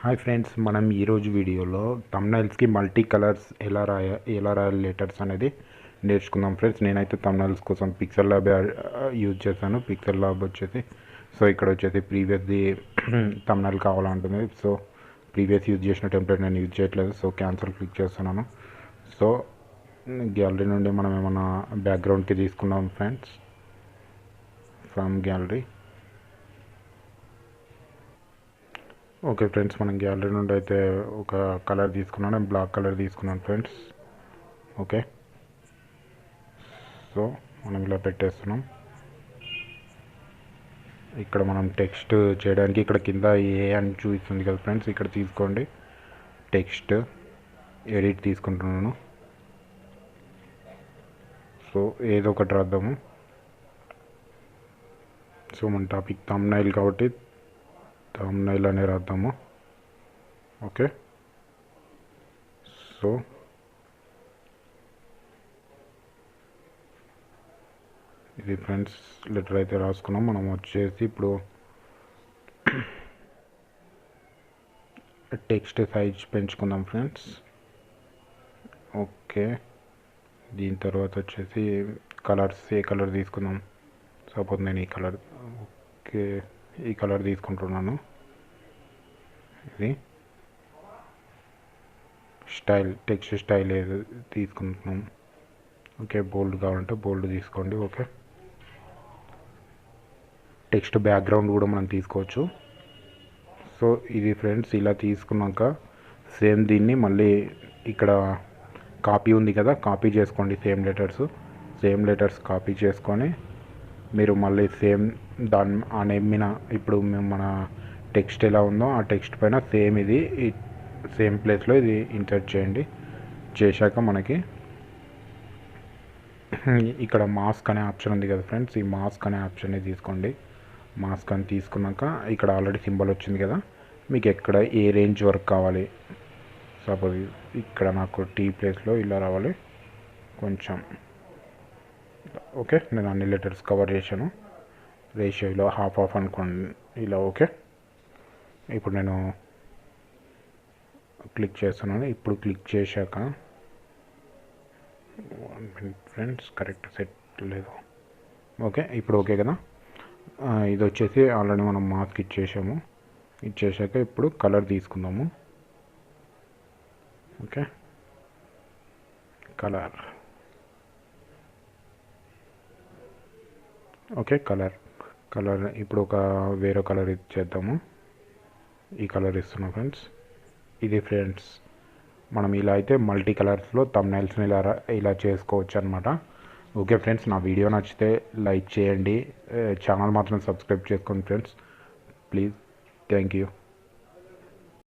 Hi friends, మనం ఈరోజు వీడియోలో థంబ్నైల్స్కి మల్టీ కలర్స్ ఎలా రాయాలి లెటర్స్ అనేది నేర్చుకుందాం ఫ్రెండ్స్. నేనైతే థంబ్నైల్స్ కోసం పిక్సెల్ ల్యాబ్ యూజ్ చేశాను. పిక్సెల్ ల్యాబ్ వచ్చేసి ఇక్కడ వచ్చేసి ప్రీవియస్ది థంబ్నైల్ కావాలంటుంది. సో ప్రీవియస్ యూజ్ చేసిన టెంప్లెట్ నేను యూజ్ చేయట్లేదు. సో క్యాన్సిల్ క్లిక్ చేస్తున్నాను. సో గ్యాలరీ నుండి మనం ఏమైనా బ్యాక్గ్రౌండ్కి తీసుకున్నాం friends. From gallery. Okay friends, మనం గ్యాలరీ నుండి అయితే ఒక కలర్ తీసుకున్నాను. నేను బ్లాక్ కలర్ తీసుకున్నాను ఫ్రెండ్స్. ఓకే, సో మనం ఇలా పెట్టేస్తున్నాం. ఇక్కడ మనం టెక్స్ట్ చేయడానికి ఇక్కడ కింద ఏ అని చూపిస్తుంది కదా ఫ్రెండ్స్, ఇక్కడ తీసుకోండి. టెక్స్ట్ ఎడిట్ తీసుకుంటున్నాను. సో ఏదో ఒకటి రాద్దాము. సో మన టాపిక్ థంబ్నైల్ కాబట్టి థంబ్నైల్ అనే రాద్దాము. ఓకే, సో ఇది ఫ్రెండ్స్ లెటర్ అయితే రాసుకున్నాం. మనం వచ్చేసి ఇప్పుడు టెక్స్ట్ సైజ్ పెంచుకుందాం ఫ్రెండ్స్. ఓకే, దీని తర్వాత వచ్చేసి కలర్స్ ఏ కలర్ తీసుకుందాం. సపోజ్ నేను ఈ కలర్, ఓకే ఈ కలర్ తీసుకుంటున్నాను. ఇది స్టైల్, టెక్స్ట్ స్టైల్ ఏది తీసుకుంటున్నాం. ఓకే, బోల్డ్ కావాలంటే బోల్డ్ తీసుకోండి. ఓకే, టెక్స్ట్ బ్యాక్గ్రౌండ్ కూడా మనం తీసుకోవచ్చు. సో ఇది ఫ్రెండ్స్, ఇలా తీసుకున్నాక సేమ్ దీన్ని మళ్ళీ ఇక్కడ కాపీ ఉంది కదా, కాపీ చేసుకోండి. సేమ్ లెటర్స్ కాపీ చేసుకొని మీరు మళ్ళీ సేమ్ దాని ఆ నేమ్ మీద ఇప్పుడు మన టెక్స్ట్ ఎలా ఉందో ఆ టెక్స్ట్ పైన సేమ్ ఇది సేమ్ ప్లేస్లో ఇది ఇన్సర్ట్ చేయండి. చేశాక మనకి ఇక్కడ మాస్క్ అనే ఆప్షన్ ఉంది కదా ఫ్రెండ్స్, ఈ మాస్క్ అనే ఆప్షన్ని తీసుకోండి. మాస్క్ అని తీసుకున్నాక ఇక్కడ ఆల్రెడీ సింబల్ వచ్చింది కదా, మీకు ఎక్కడ ఏ రేంజ్ వరకు కావాలి. సపోజ్ ఇక్కడ నాకు టీ ప్లేస్లో ఇలా రావాలి కొంచెం. ఓకే, నేను అన్ని లెటర్స్ కవర్ చేశాను. రేషియోలో హాఫ్ అనుకోండి ఇలా. ఓకే, ఇప్పుడు నేను క్లిక్ చేస్తున్నాను. ఇప్పుడు క్లిక్ చేశాక 1 minute ఫ్రెండ్స్, కరెక్ట్ సెట్ లేదు. ఓకే, ఇప్పుడు ఓకే కదా. ఇది వచ్చేసి ఆల్రెడీ మనం మాస్క్ ఇచ్చేసాక ఇప్పుడు కలర్ తీసుకుందాము. Okay, colour. ఓకే, కలర్ ఇప్పుడు ఒక వేరే కలర్ ఇచ్చేద్దాము. ఈ కలర్ ఇస్తున్నాం ఫ్రెండ్స్. ఇది ఫ్రెండ్స్, మనం ఇలా అయితే మల్టీ కలర్స్లో థంబ్నైల్స్ని ఇలా చేసుకోవచ్చు అనమాట. ఓకే ఫ్రెండ్స్, నా వీడియో నచ్చితే లైక్ చేయండి. ఛానల్ మాత్రం సబ్స్క్రైబ్ చేసుకోండి ఫ్రెండ్స్ ప్లీజ్. Thank you.